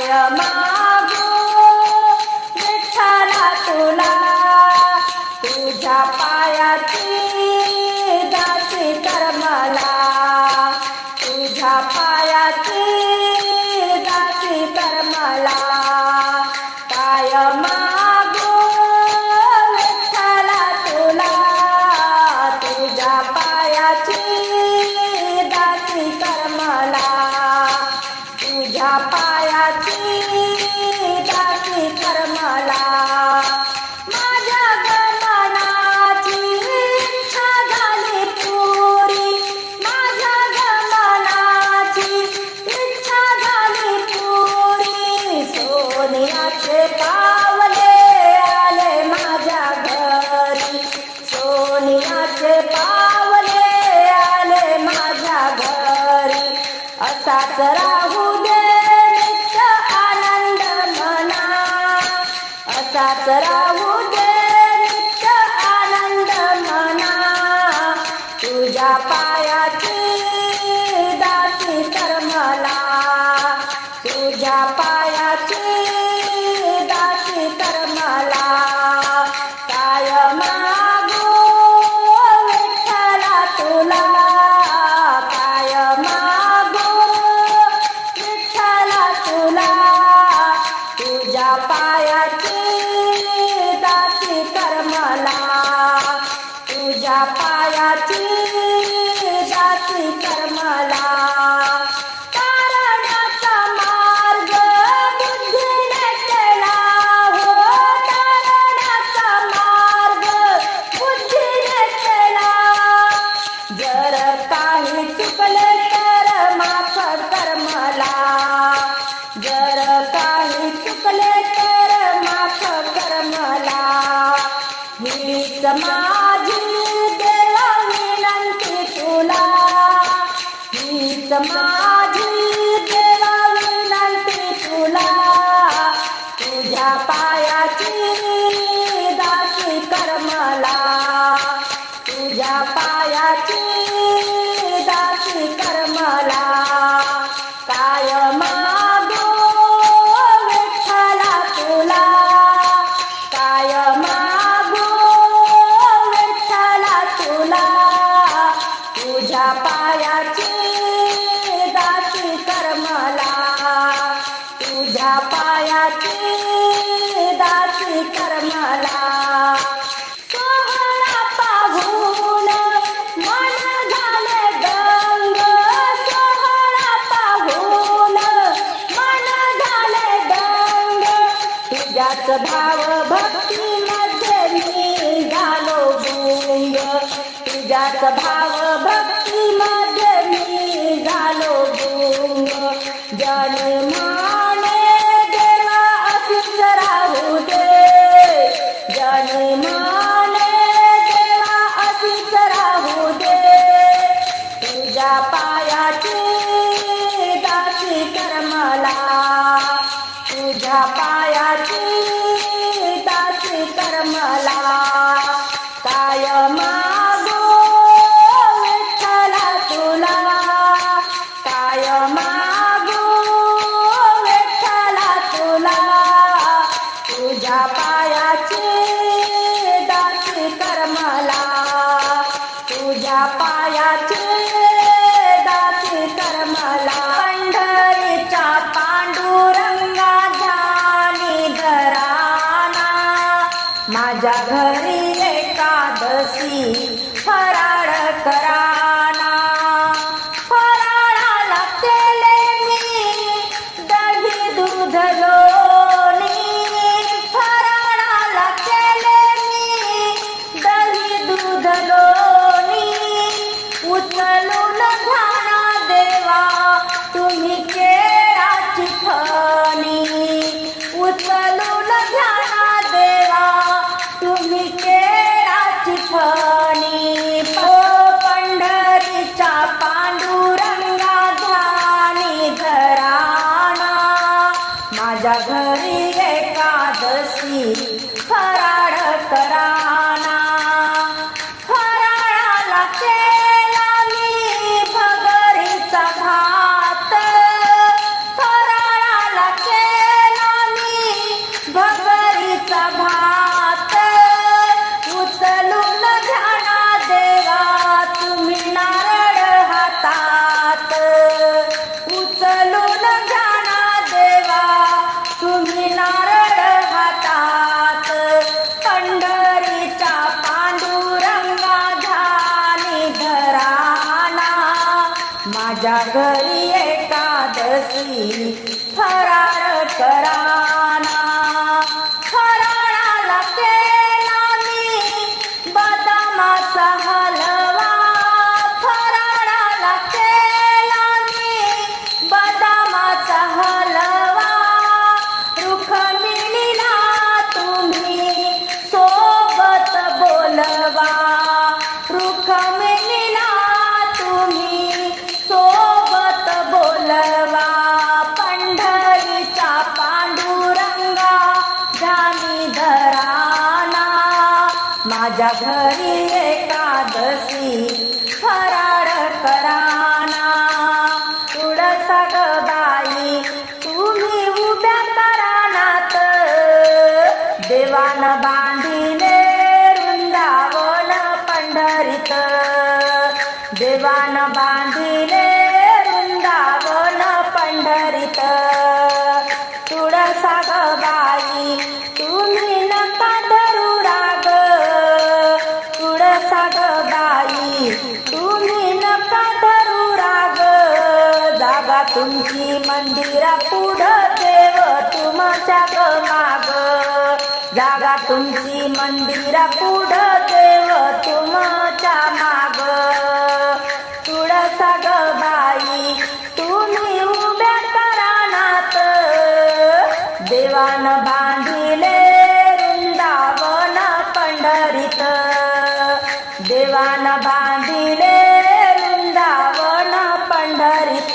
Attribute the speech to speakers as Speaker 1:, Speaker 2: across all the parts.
Speaker 1: काय मागू विठ्ठला तुला, तुझ्या पायाची दासी कर मला, तुझ्या पायाची दासी कर मला. काय मागू विठ्ठला तुला, तुझ्या पायाची दासी कर मला, तुझ्या पायाची दासी कर मला. माझ्या गमनाची इच्छा झाली पुरी, माझ्या गमनाची इच्छा झाली पुरी. सोनियाचे पावले आले माझ्या घरी, सोनियाचे पावले आले माझ्या घरी. असाच राहू दे नित्य आनंद मना, असाच राहू दे नित्य आनंद मना. तुझ्या पायाची दासी कर मला, तुझ्या पायाची दासी कर मला. काय मागू विठ्ठला तुला, काय मागू विठ्ठला तुला, तुझ्या पायाची दासी कर मला, तुझ्या पायाची दासी कर मला. तारण्याचा मार्ग बुद्धीने केला हो, तारण्याचा मार्ग बुद्धीने केला. जर काही चुकले तर माफ कर मला, जर काही चुकले तर माफ कर मला. हीच माझी देवा विनंती तुला, हीच माझी देवा विनंती तुला. तुझ्या पायाची दासी कर मला, तुझ्या पायाची दासी कर मला. काय मागू विठ्ठला तुला, काय मागू विठ्ठला तुला, तुझ्या पायाची दासी कर मला, तुझ्या पायाची दासी कर मला. सोहळा पाहून मन झाले दंग, सोहळा पाहून मन झाले दंग. तुझ्याच भाव भक्ती मध्ये मी झालो गुंग, तुझ्याच भाव भक्ती मध्ये मी झालो गुंग. जन्माने देवा अशीच राहू दे, जन्माने देवा अशीच राहू दे. तुझ्या पायाची दासी कर मला, तुझ्या पायाची दासी कर मला. काय मागू विठ्ठला तुला, काय मागू विठ्ठला तुला, तुझ्या पायाची दासी कर मला, तुझ्या पायाची दासी कर मला. पंढरीच्या पांडुरंगा ध्यानी धराना, माझ्या घरी एकादशी फराळ कराना. फराळाला केले मी दही दूध लोणी, फराळाला केले मी दही दूध लोणी. उचलून घाना देवा तुम्ही केळाची फणी, उचलून घाना देवा तुम्ही केळाची फणी. पंढरीच्या पांडुरंगा ध्यानी धराना, माझ्या घरी एकादशी फराळ कराना. फराळाला केला मी भगरीचा भात, फराळाला केला फराळ कराना. फराळाला केला मी बदामाचा हलवा. फराळाला केला मी बदामाचा हलवा. रुक्मिणीला तुम्ही सोबत बोलवा. रुक्मिणीला तुम्ही सोबत बोलवा. पंढरीचा पांडुरंगा ध्यानी धराना. माझ्या घरी एकादशी फराळ कराना. तुळसा ग बाई तुम्ही उभ्या करानात. देवान बांधिले वृंदावन पंढरीत. देवान बांधिले वृंदावन पंढरीत. तुळसा ग बाई तुम्ही नका धरू राग. तुळसा ग बाई तुम्ही नका धरू राग. जागा तुमची मंदिरा पुढं देव तुमच्या ग माग. जागा तुमची मंदिरा पुढं देव तुमच्या माग. तुळसा ग बाई तुम्ही उभ्या करानात. देवान बांधिले वृंदावन पंढरीत. देवान बांधिले वृंदावन पंढरीत.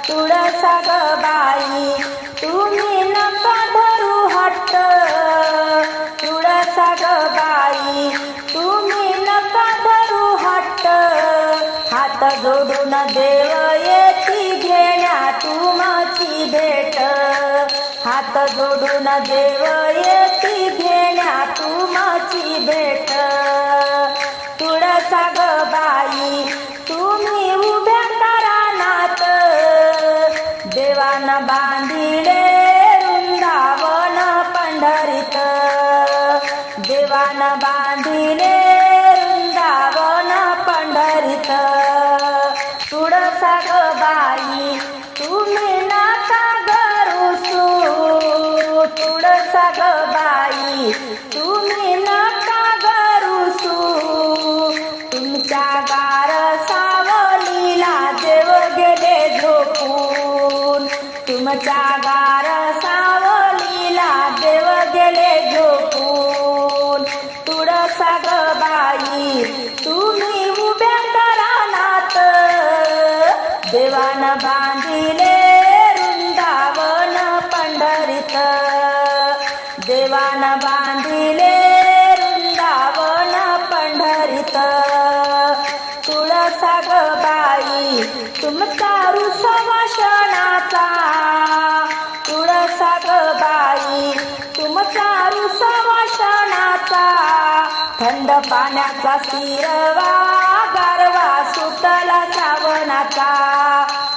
Speaker 1: तुळसा ग बाई तुम्ही नका धरू हट्ट. तुळसा ग बाई तुम्ही नका धरू हट्ट. हात जोडून देव येती घेण्या तुमची भेट. हात जोडून देव येती घेण्या तुमची भेट. तुळसा ग बाई तुम्ही उभ्या करानात. देवान बांधिले वृंदावन पंढरीत. देवान बांधिले वृंदावन पंढरीत. तुळसा ग बाई तुम्ही नका गरुसू. तुळसा ग बाई तुम्ही नका गरुसू. तुमच्या गार सावलीला देव गेले झोपून. तुमच्या गार सावलीला देव गेले झोपून. तुळसा ग बाई तुम्ही उभ्या करानात. देवान बांधिले वृंदावन पंढरीत. देवान बांधिले वृंदावन पंढरीत. तुळसा ग बाई तुमचा रुसवासनाचा. तुळसा ग बाई तुमचा रुसवासनाचा. थंड पाण्याचा शिरवा गारवा सुटला श्रावणाचा.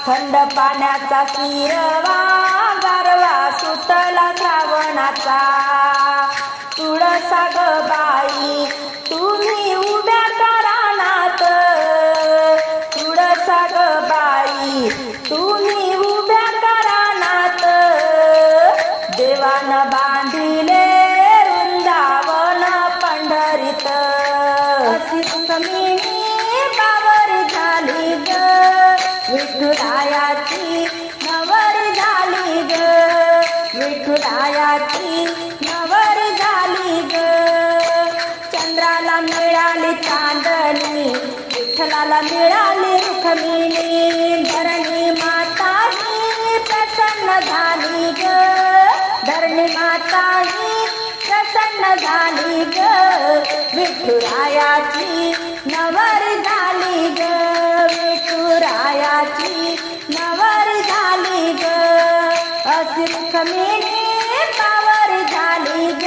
Speaker 1: थंड पाण्याचा शिरवा गारवा सुटला श्रावणाचा. तुळसा ग बाई तुम्ही उभ्या करानात. तुळसा ग बाई तुम्ही उभ्या करानात. देवान बांधिले वृंदावन पंढरीत. अशी रुक्मिणी बावर झाली ग. विठुरायाची नवर झाली ग. विठुरायाची नवर झाली ग. चंद्राला मिळाली चांदणी विठ्ठलाला मिळाली रुक्मिणी. धरणी माता ही प्रसन्न झाली ग. धरणी माता ही प्रसन्न झाली ग. विठुरायाची नवर झाली ग. विठुरायाची नवर झाली ग. अशी रुक्मिणी बावर झाली ग.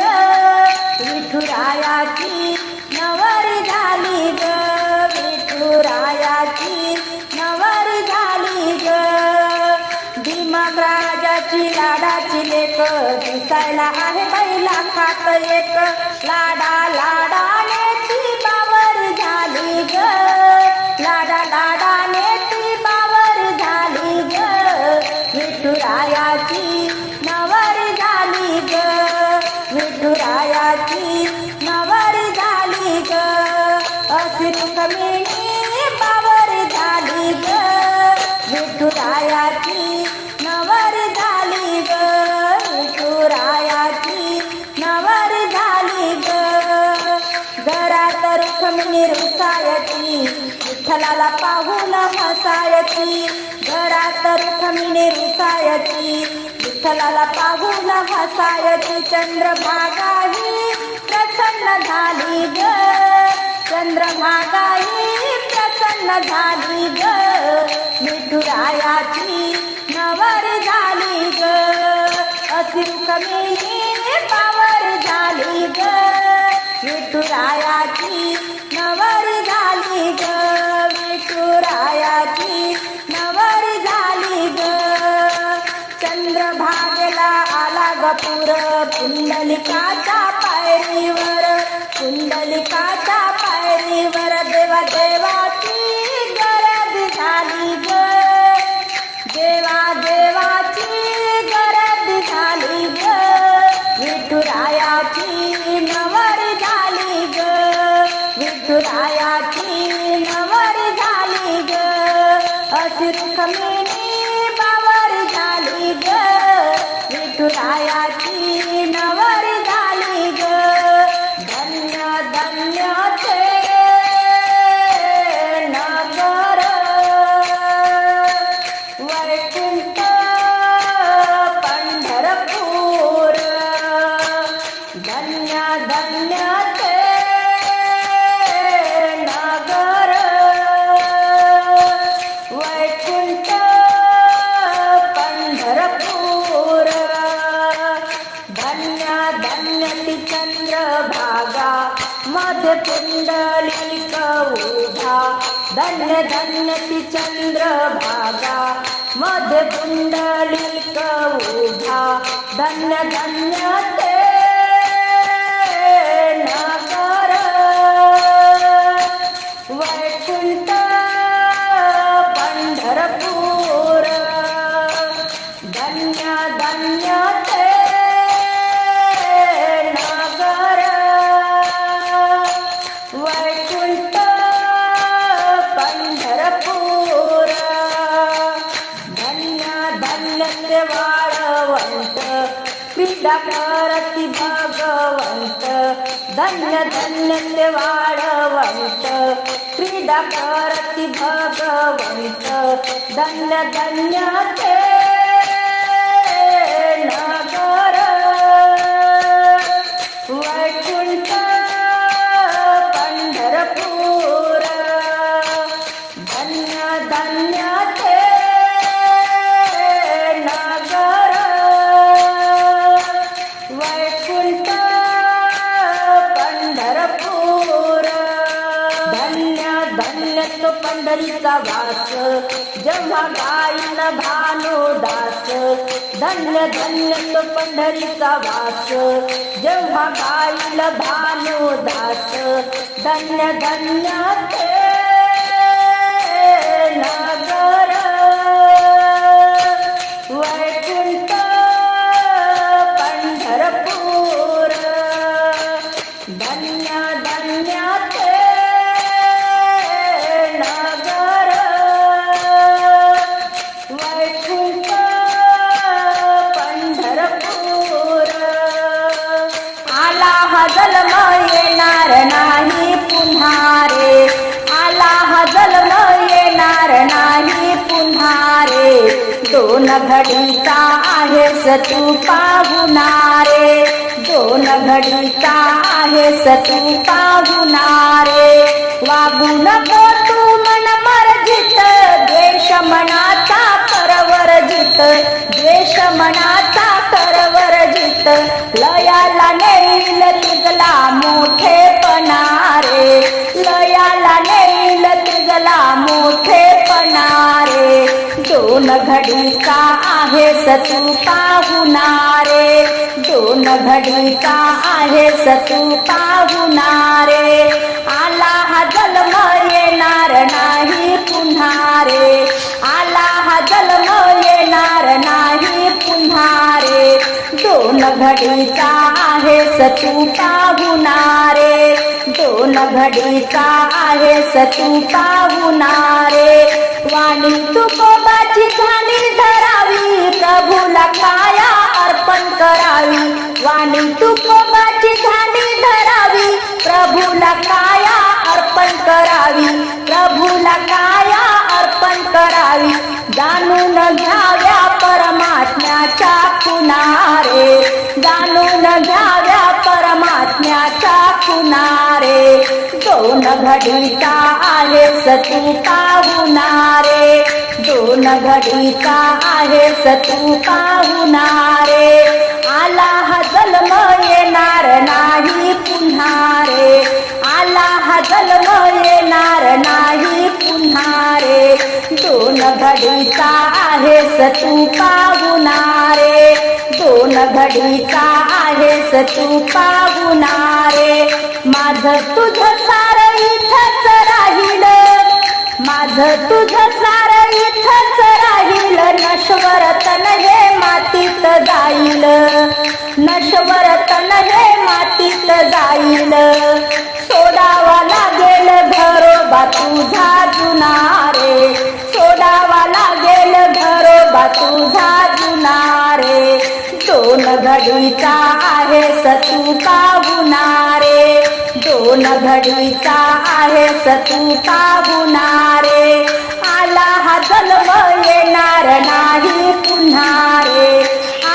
Speaker 1: विठुरायाची नवर झाली ग. विठुरायाची नवर झाली ग. भीमक राजाची लाडाची लेक दिसायला आहे बैला खात एक. लाडा लाडाने ती बावर झाली ग. लाडा लाडाने ती बावर झाली ग. विठुरा विठुरायाची नवरी झाली ग, विठुरायाची नवरी झाली ग, अशी रुक्मिणी बावरी झाली ग, विठुरायाची नवरी झाली ग, विठुरायाची नवरी झाली ग. घरात रुक्मिणी रुसायची, विठ्ठलाला पाहून हसायची, घरात रुक्मिणी रुसायची, विठ्ठलाला पाहून हसायची. चंद्रभागाही प्रसन्न झाली ग, चंद्रभागाही प्रसन्न झाली ग, विठुरायाची नवरी झाली ग, अशी रुक्मिणी बावरी झाली ग, विठुरायाची नवरी झाली ग, विठुरायाची नवरी झाली ग. चंद्रभागेला आला गपूर, पुंडलिकाच्या पायरीवर, पुंडलिकाच्या पायरीवर देवा देवाची गर्दी झाली ग, देवा देवाची गर्दी झाली ग, विठुरायाची नवरी झाली ग, विठुरायाची नवरी झाली ग, अशी रुक्मिणी बावरी झाली ग, विठुरायाची नवरी झाली ग. धन्य धन्य ते नगर वैकुंठ पंढरपूर, धन्य धन्य ते नगर वैकुंठ पंढरपूर, धन्य धन्य ती चंद्रभागा मध्ये पुंडलिक उभा, धन्य धन्य ती चंद्रभागा मध्ये पुंडलिक उभा, धन्य धन्य ते नगर वैकुंठ पंढरपूर, धन्य धन्य ते नगर वैकुंठ पंढरपूर, धन्य धन्य ते वाळवंट क्रीडा करती भगवंत, धन्य धन्य ते वाळवंट क्रीडा करती भगवंत, धन्य धन्य ते नगर वैकुंठ पंढरपूर, धन्य धन्य ते नगर वैकुंठ पंढरपूर. धन्य धन्य तो पंढरीचा वास जेव्हा गाईल भानुदास, धन्य धन्य तो पंढरीचा वास जेव्हा गाईल भानुदास, धन्य धन्य ते नगर वैकुंठ पंढरपूर, धन्य धन्य ते नगर वैकुंठ पंढरपूर. आला हा जन्म येणार नाही पुन्हा रे, आला हा जन्म येणार नाही पुन्हा रे, दोन घडीचा आहेस तू पाहुणारे, दोन घडीचा आहेस तू पाहुणारे, वागू नको तू मन मर्जीत, द्वेष मनाचा परवर्जित, द्वेष मनाचा परवर्जित, लयाला नेईल तुझला मोठेपणा रे, लयाला नेईल तुझला मोठेपणा रे, दोन घडीचा आहेस तू पाहुणारे, दोन घडीचा आहेस तू पाहुणारे, आला हा जन्म येणार नाही पुन्हा रे, आला हा जन्म येणार नाही दोन घडीचा आहेस तू पाहुणारे, दोन घडीचा आहेस तू पाहुणारे. वाणी तुकोबाची झाली धरावी, प्रभूला काया अर्पण करावी. वाणी तुकोबाची झाली धरावी, प्रभूला काया अर्पण करावी, प्रभूला काया अर्पण करावी. जाणून घ्याव्या परमात्म्याच्या खुणारे, जाणून घ्याव्या परमात्म्याच्या खुणारे. दोन घडीचा आहेस तू पाहुणारे, दोन घडीचा आहेस तू पाहुणारे. आला हा जन्म येणार नाही पुन्हा रे, आला हा जन्म येणार नाही पुन्हा रे. दोन घडीचा आहेस तू पाहुणारे, दोन घडीचा आहेस तू पाहुणारे. माझं तुझं सार इथंच राहील, माझं तुझं सार इथंच राहील. नश्वर तन हे मातीत जाईल, नश्वर तन हे मातीत जाईल. सोडावा लागेल घरोबा तुझा जुना रे, सोडावा लागेल घरोबा तुझा जुना रे. दोन घडीचा आहेस तू पाहुणारे, दोन घडीचा आहेस तू पाहुणारे. आला हा जन्म येणार नाही पुन्हा रे,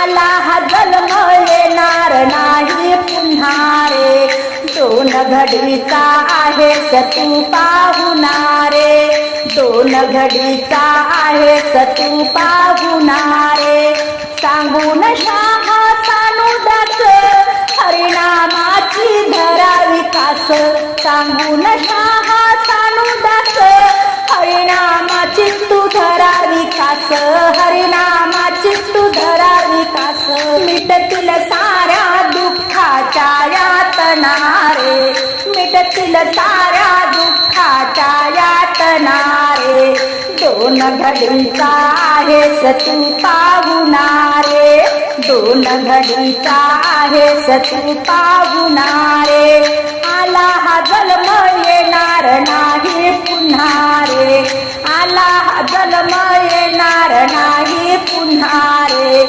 Speaker 1: आला हा जन्म येणार नाही पुन्हा रे. दोन घडीचा आहेस तू पाहुणारे, दोन घडीचा आहेस तू पाहुणारे. सांगून शहा सानुदास हरिनामाची धरावी कास, सांगून शहा सानुदास हरिनामाची तू धरावी कास, हरिनामाची तू धरावी कास. मिटतील साऱ्या दुःखाच्या यातना रे, मिटतील साऱ्या दुःखाच्या यातना रे. दोन घडीचा आहेस तू पाहुणारे, दोन घडीचा आहेस तू पाहुणारे. आला हा जन्म येणार नाही पुन्हा रे, आला हा जन्म येणार नाही पुन्हा रे.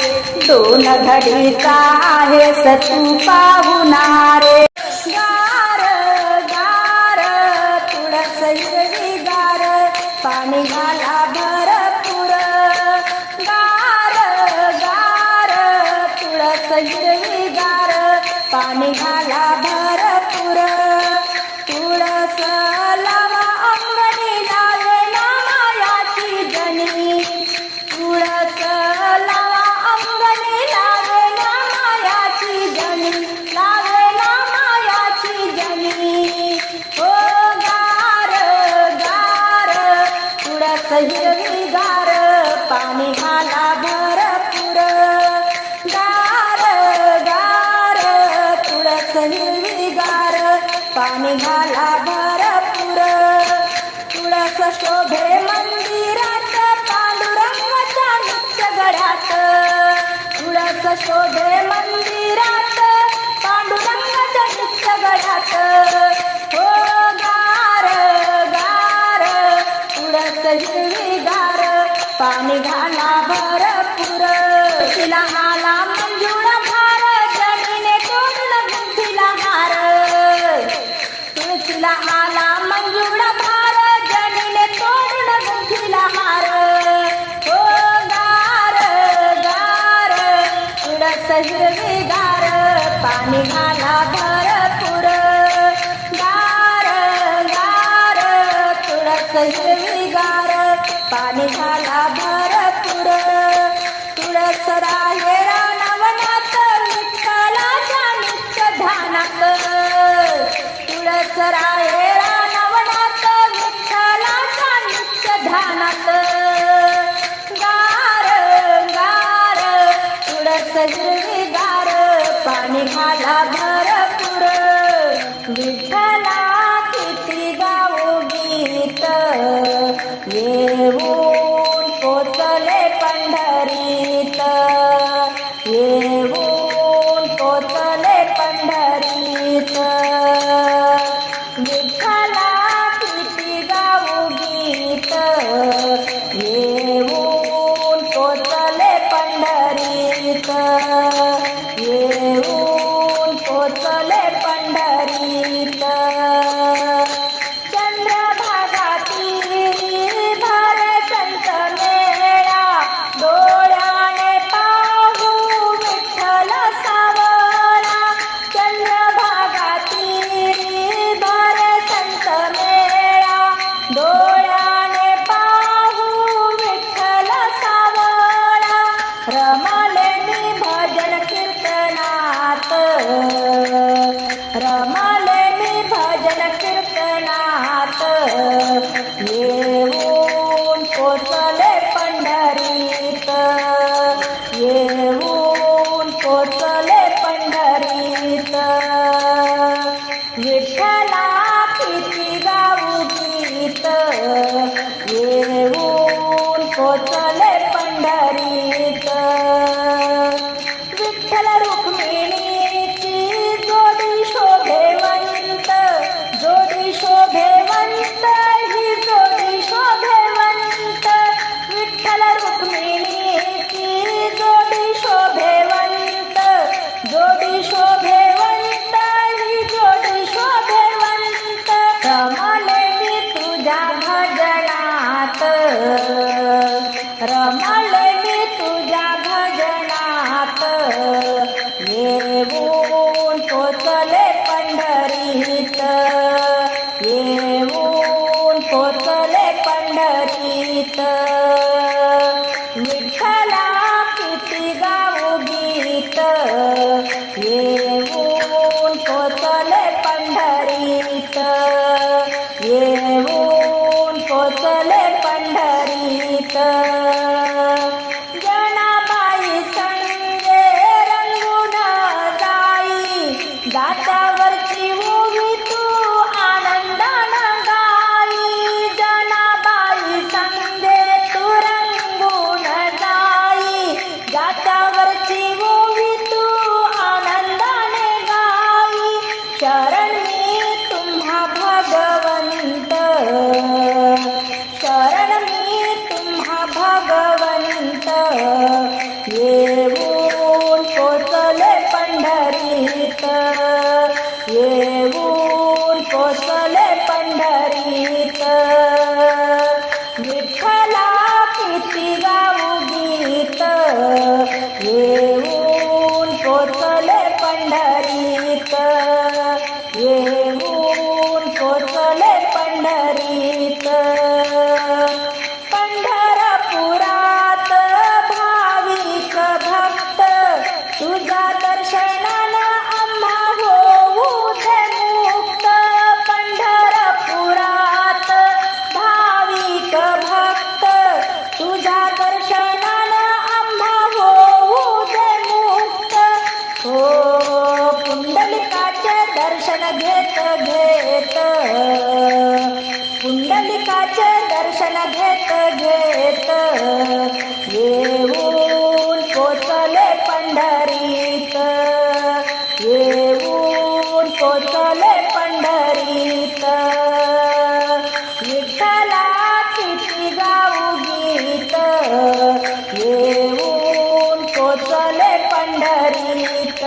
Speaker 1: दोन घडीचा आहेस तू पाहुणारे. गार गार तुळस हिरवी गार, पाणी घाला भरपूर. गार गार तुळस हिरवी गार, पाणी घाला भरपूर. तुळस लावा अंगणी लावे ना मायाची जनी, तुळस लावा अंगणी लावे ना मायाची जनी, लावे ना मायाची जनी. ओ गार गार तुळस हिरवी गार, पाणी घाला भरपूर. गार गार तुळस हिरवी गार, पाणी घाला भरपूर. तुळस शोभे मंदिरात पांडुरंगाच्या नित्य गड्यात, तुळस शोभे मंदिरात पांडुरंगाच्या नित्य गड्यात. हो गार गार तुळस हिरवी गार, पाणी घाला भरपूर. तिला आला मंजुळा भार, जणीने तोडलं गुंफीला हार. तुळशीला आला मंजुळा भार, जणीने तोडलं गुंफीला हार. हो गार गार तुळस हिरवी गार, पाणी घाला भरपूर. गार गार तुळस हिरवी गार, पाणी घाला भरपूर. तुळस राहेरा नवनाथ विठ्ठलाच्या नित्य ध्यानात, तुळस राहेरा नवनाथ विठ्ठलाच्या नित्य ध्यानात. गार गार तुळस हिरवी गार, पाणी घाला भरपूर. विठ्ठला किती गाऊ गीत, येऊन पोचले पंढरीत, येऊन येऊन पोचले पंढरीत. चंद्रभागा तीरी भर संत मेळा, डोळ्याने पाहू विठ्ठल सावळा. चंद्रभागा तीरी भर संत मेळा, डोळ्याने पाहू विठ्ठल सावळा. रमले मी भजन कीर्तनात, रमले मी भजन कीर्तनात. येऊन पोचले पंढरीत, येऊन पोचले पंढरीत. विठ्ठला किती गाऊ गीत, येऊन पोचले पंढरीत. विठ्ठल रुक्मिणीची जोडी शोभेवंत, जोडी शोभेवंत, ही जोडी शोभेवंत. विठ्ठल रुक्मिणीची जोडी शोभेवंत, जोडी शोभेवंत, ही जोडी शोभेवंत. रमले मी तुझ्या भजनात, रमले मी तुझ्या भजनात. येऊन पोचले पंढरीत, येऊन पोचले पंढरीत. विठ्ठला किती गाऊ गीत, येऊन पोचले पंढरीत, येऊन पोचले पंढरीत. जनाबाई संगे रंगून जाई, दात्यावरची ओवी तू आनंदानं गाई. जनाबाई संगे तू रंगून जाई, दात्यावरची ओवी तू आनंदाने गाई. शरण मी तुम्हा भगवंत, शरण मी तुम्हा भगवंत. येऊन पोचले पंढरीत, येऊन पोचले पंढरीत. विठ्ठला किती गाऊ गीत, येऊन पोचले पंढरीत, येऊन पोचले पंढरीत. पंढरपुरात भाविक भक्त, तुझ्या दर्शनानं आम्हा होऊ दे मुक्त. पंढरपुरात भाविक भक्त, तुझ्या दर्शनानं आम्हा होऊ दे मुक्त. हो पुंडलिकाचे दर्शन घेत घेत, पुंडलिकाचे दर्शन घेत घेत. येऊन पोचले पंढरीत, येऊन पोचले पंढरीत. विठ्ठला किती गाऊ गीत, येऊन पोचले पंढरीत.